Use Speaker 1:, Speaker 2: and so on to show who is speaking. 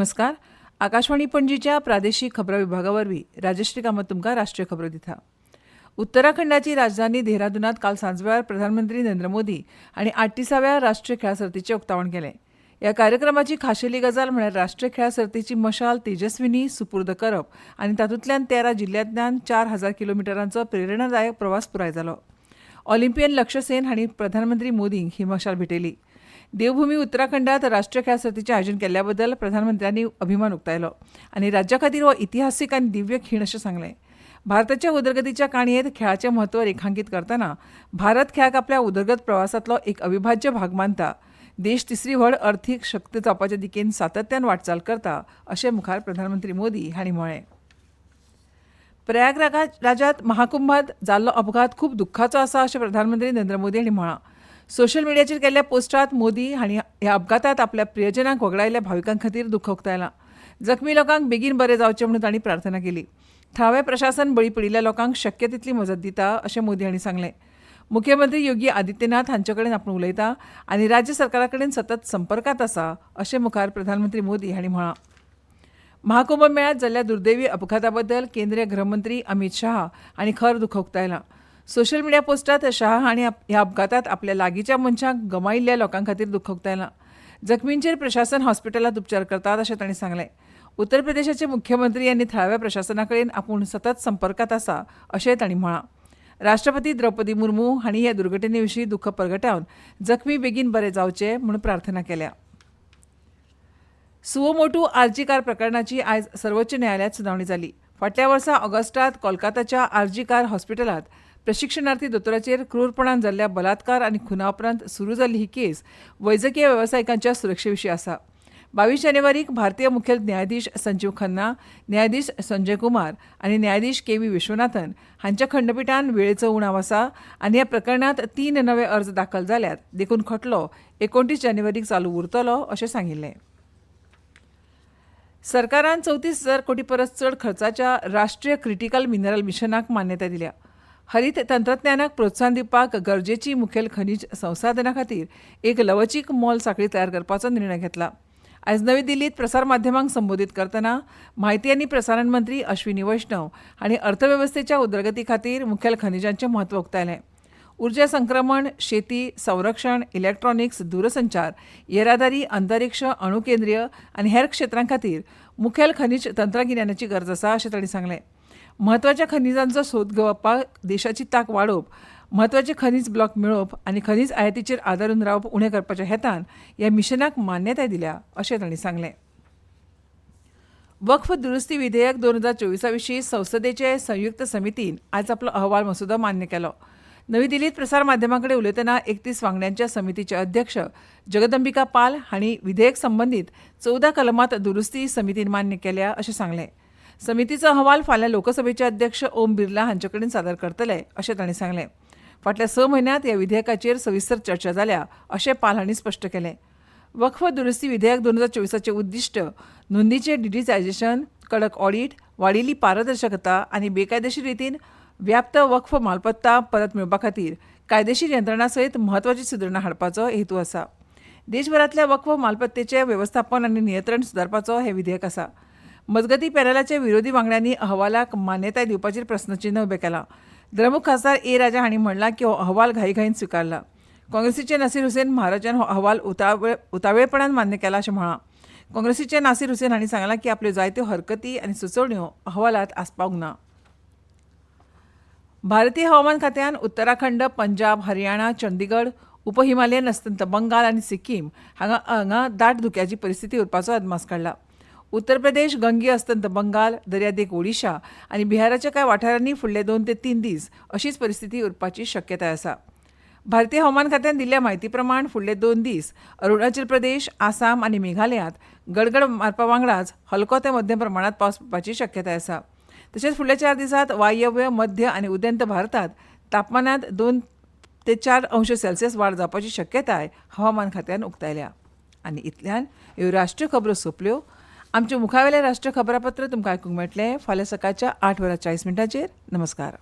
Speaker 1: नमस्कार. आकाशवाणी पणजीच्या प्रादेशीक खबरां विभागावरवीं राजश्री कामत तुमकां राष्ट्रीय खबरो दिता. उत्तराखंडाची राजधानी देहरादूनात काल सांजवेळार प्रधानमंत्री नरेंद्र मोदी हांणी 38व्या राष्ट्रीय खेळां सर्तीचें उक्तावण केलें. ह्या कार्यक्रमाची खाशेली गजाल म्हळ्यार राष्ट्रीय खेळां सर्तीची मशाल तेजस्विनी सुपूर्द करप आनी तातूंतल्यान 13 जिल्ल्यांतल्यान 4000 किलोमिटरांचो प्रेरणादायक प्रवास पुराय जालो. ऑलिंपियन लक्ष्य सेन हांणी प्रधानमंत्री मोदींक ही मशाल भेटयली. देवभूमी उत्तराखंडात राष्ट्रीय खेळां सर्तीचें आयोजन केल्ल्या बद्दल प्रधानमंत्र्यांनी अभिमान उक्तायलो आनी राज्या खातीर हो इतिहासीक आनी दिव्य खीण अशें सांगलें. भारताच्या उदरगतीच्या काणयेंत खेळाचें म्हत्व रेखांकीत करतना भारत खेळाक आपल्या उदरगत प्रवासांतलो एक अविभाज्य भाग मानता. देश तिसरी व्हड अर्थीक शक्त जावपाचे दिकेन सातत्यान वाटचाल करता अशें मुखार प्रधानमंत्री मोदी हांणी म्हळें. प्रयागराजांत महाकुंभांत जाल्लो अपघात खूब दुख्खाचो आसा अशें प्रधानमंत्री नरेंद्र मोदी हांणी म्हळां. सोशल मिडियाचेर केल्ल्या पोस्टांत मोदी हांणी ह्या अपघातांत आपल्या प्रियजनांक वगडायल्ल्या भाविकां खातीर दुख्ख उक्तायलां. जखमी लोकांक बेगीन बरें जावचें म्हणून तांणी प्रार्थना केली. थळावें प्रशासन बळी पडिल्ल्या लोकांक शक्य तितली मजत दिता अशें मोदी हांणी सांगलें. मुख्यमंत्री योगी आदित्यनाथ हांचे कडेन आपूण उलयता आनी राज्य सरकारा कडेन सतत संपर्कांत आसा अशें मुखार प्रधानमंत्री मोदी हांणी म्हळां. महाकुंभ मेळ्यांत जाल्ल्या दुर्दैवी अपघाता बद्दल केंद्रीय गृहमंत्री अमित शाह हांणी खर दुख्ख उक्तायलां. सोशल मिडिया पोस्टांत शाह हांणी ह्या अपघातांत आपल्या लागींच्या मनशांक गमायिल्ल्या लोकां खातीर दुख्ख उक्तायलां. जखमींचेर प्रशासन हॉस्पिटलांत उपचार करतात अशें तांणी सांगलें. उत्तर प्रदेशाचे मुख्यमंत्री यांनी थळाव्या प्रशासना कडेन आपूण सतत संपर्कांत आसा अशें तांणी म्हळां. राष्ट्रपती द्रौपदी मुर्मू हांणी ह्या दुर्घटने विशीं दुख्ख परगटावन जखमी बेगीन बरे जावचे म्हूण प्रार्थना केल्या. सुवोमोटू आरजी कार प्रकरणाची आयज सर्वोच्च न्यायालयात सुनावणी जाली. फाटल्या वर्सा ऑगस्टांत कोलकाताच्या आरजी कार हॉस्पिटलांत प्रशिक्षणार्थी दोतोराचेर क्रूरपणान जाल्ल्या बलात्कार आनी खुना उपरांत सुरू जाल्ली ही केस वैजकी वेवसायिकांच्या सुरक्षे विशीं आसा. 22 जानेवारीक भारतीय मुखेल न्यायाधीश संजीव खन्ना, न्यायाधीश संजय कुमार आनी न्यायाधीश के.व्ही. विश्वनाथन हांच्या खंडपीठान वेळेचो उणाव आसा आनी ह्या प्रकरणांत 3 नवे अर्ज दाखल जाल्यात. देखून खटलो 29 जानेवारीक चालू उरतलो अशें सांगिल्लें. सरकारान 34,000 कोटी परस चड खर्चाच्या राष्ट्रीय क्रिटिकल मिनरल मिशनाक मान्यताय दिल्या. हरीत तंत्रज्ञानाक प्रोत्साहन दिवपाक गरजेची मुखेल खनीज संसाधनां खातीर एक लवचीक मोल साखळी तयार करपाचो निर्णय घेतला. आयज नवी दिल्लींत प्रसार माध्यमांक संबोधीत करतना म्हायती आनी प्रसारण मंत्री अश्विनी वैष्णव हांणी अर्थवेवस्थेच्या उदरगती खातीर मुखेल खनिजांचें म्हत्व उक्तायलें. उर्जा संक्रमण, शेती, संरक्षण, इलेक्ट्रॉनिक्स, दूरसंचार, येरादारी, अंतरिक्ष, अणु केंद्रीय आनी हेर क्षेत्रां खातीर मुखेल खनीज तंत्रगिन्यानाची गरज आसा अशें तांणी सांगलें. म्हत्वाच्या खनिजांचो सोद घेवपाक देशाची तांक वाडोवप, म्हत्वाचे खनीज ब्लॉक मेळोवप आनी खनीज आयातीचेर आदारून रावप उणें करपाच्या हेतान ह्या मिशनाक मान्यताय दिल्या अशें तांणी सांगलें. वक्फ दुरुस्ती विधेयक 2024 विशीं संसदेचे संयुक्त समितीन आयज आपलो अहवाल मसुदो मान्य केलो. नवी दिल्लींत प्रसार माध्यमां कडेन उलयतना 31 वांगड्यांच्या समितीचे अध्यक्ष जगदंबिका पाल हांणी विधेयक संबंदीत 14 कलमांत दुरुस्ती समितीन मान्य केल्या अशें सांगलें. समितीचो अहवाल फाल्यां लोकसभेचे अध्यक्ष ओम बिर्ला हांचे कडेन सादर करतले अशें तांणी सांगलें. फाटल्या 6 म्हयन्यांत ह्या विधेयकाचेर सविस्तर चर्चा जाल्या अशें पाल हांणी स्पश्ट केलें. वक्फ दुरुस्ती विधेयक 2024 उद्दिश्ट नोंदीचें डिजिटायझेशन, कडक ऑडिट, वाडिल्ली पारदर्शकता आनी बेकायदेशीर रितीन व्याप्त वक्फ मालमत्ता परत मेळोवपा खातीर कायदेशीर यंत्रणा सयत म्हत्वाची सुदारणा हाडपाचो हेतू आसा. देशभरांतल्या वक्फ मालमत्तेचें वेवस्थापन आनी नियंत्रण सुदारपाचो हें विधेयक आसा. मजगती पॅनलाच्या विरोधी वांगड्यांनी अहवालाक मान्यताय दिवपाचेर प्रस्नचिन्ह उबें केलां. द्रमुक खासदार ए राजा हांणी म्हणलां की हो अहवाल घाईघाईन स्विकारला. काँग्रेसीचे नासीर हुसेन महाराजान हो अहवाल उतावेळपणान मान्य केला अशें म्हळां. काँग्रेसीचे नासीर हुसेन हांणी सांगलां की आपल्यो जायत्यो हरकती आनी सुचोवण्यो अहवालांत आसपावंक ना. भारतीय हवामान खात्यान उत्तराखंड, पंजाब, हरियाणा, चंदीगड, उपहिमालयन अस्तंत बंगाल आनी सिक्कीम हांगा दाट धुक्याची परिस्थिती उरपाचो अदमास काडला. उत्तर प्रदेश, गंगे अस्तंत बंगाल, दर्यादेग ओडिशा आनी बिहाराच्या कांय वाठारांनी फुडले 2 ते 3 दीस अशीच परिस्थिती उरपाची शक्यताय आसा. भारतीय हवामान खात्यान दिल्ल्या म्हायती प्रमाण फुडले 2 दीस अरुणाचल प्रदेश, आसाम आनी मेघालयांत गडगड मारपा वांगडाच हलको ते मध्यम प्रमाणांत पावस पडपाची शक्यताय आसा. तशेंच फुडल्या 4 दिसांत वायव्य, मध्य आनी उदेंत भारतांत तापमानांत 2 ते 4 अंश सेल्सियस वाड जावपाची शक्यताय हवामान खात्यान उक्तायल्या. आनी इतल्यान ह्यो राष्ट्रीय खबरो सोंपल्यो. आमचे मुखावेलें राष्ट्रीय खबरापत्र तुमकां आयकूंक मेळटलें फाल्यां सकाळच्या 8:40 नमस्कार.